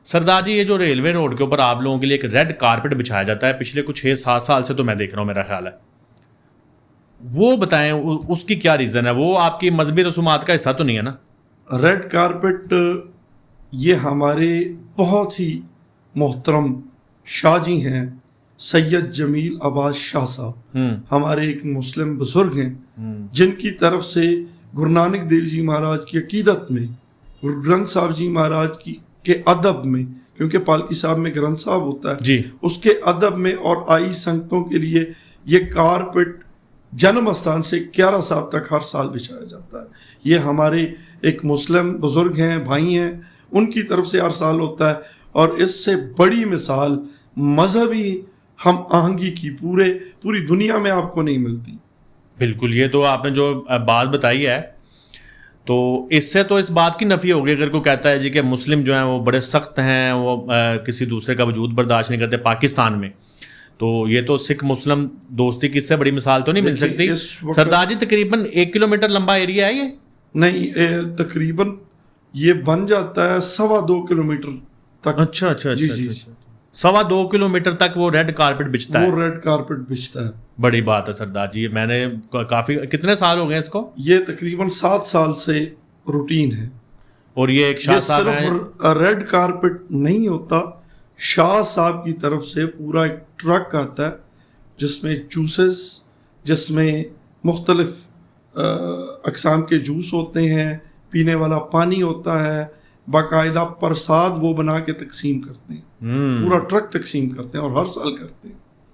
سردار جی، یہ جو railway road کے اوپر آپ لوگوں کے لیے ایک ریڈ کارپٹ بچھایا جاتا ہے پچھلے کچھ 6-7 سال سے تو میں دیکھ رہا ہوں، میرا خیال ہے، وہ بتائیں اس کی کیا ریزن ہے؟ وہ آپ کی مذہبی رسومات کا حصہ تو نہیں ہے نا؟ ریڈ کارپٹ یہ ہمارے بہت ہی محترم شاہ جی ہیں، سید جمیل عباس شاہ صاحب، ہمارے ایک مسلم بزرگ ہیں جن کی طرف سے گرو نانک دیو جی مہاراج کی عقیدت میں، گرو گرنتھ صاحب جی مہاراج کے ادب میں، کیونکہ پالکی صاحب میں گرنتھ صاحب ہوتا ہے جی، اس کے ادب میں اور آئی سنگتوں کے لیے یہ کارپٹ جنم استھان سے 11 صاحب تک ہر سال بچھایا جاتا ہے۔ یہ ہمارے ایک مسلم بزرگ ہیں، بھائی ہیں، ان کی طرف سے ہر سال ہوتا ہے، اور اس سے بڑی مثال مذہبی ہم آہنگی کی پوری دنیا میں آپ کو نہیں ملتی۔ بالکل، یہ تو آپ نے جو بات بتائی ہے تو اس سے تو اس بات کی نفی ہوگی اگر کوئی کہتا ہے جی کہ مسلم جو ہیں وہ بڑے سخت ہیں، وہ کسی دوسرے کا وجود برداشت نہیں کرتے پاکستان میں، تو یہ تو سکھ مسلم دوستی کی اس سے بڑی مثال تو نہیں مل سکتی۔ سردار جی، تقریباً 1 کلومیٹر لمبا ایریا ہے یہ؟ نہیں، تقریباً یہ بن جاتا ہے 2.25 کلومیٹر تک۔ اچھا، 2.25 کلومیٹر تک وہ ریڈ کارپٹ بچتا ہے؟ وہ ریڈ کارپٹ بچتا ہے۔ بڑی بات ہے سردار جی، میں نے کافی، کتنے سال ہو گئے اس کو؟ یہ تقریباً 7 سال سے روٹین ہے۔ اور یہ ایک شاہ صاحب ہیں، صرف ریڈ کارپٹ نہیں ہوتا، شاہ صاحب کی طرف سے پورا ایک ٹرک آتا ہے جس میں جوسز، جس میں مختلف اقسام کے جوس ہوتے ہیں، پینے والا پانی ہوتا ہے، باقاعدہ پرساد وہ بنا کے تقسیم کرتے ہیں، پورا ٹرک تقسیم کرتے ہیں اور ہر سال کرتے ہیں۔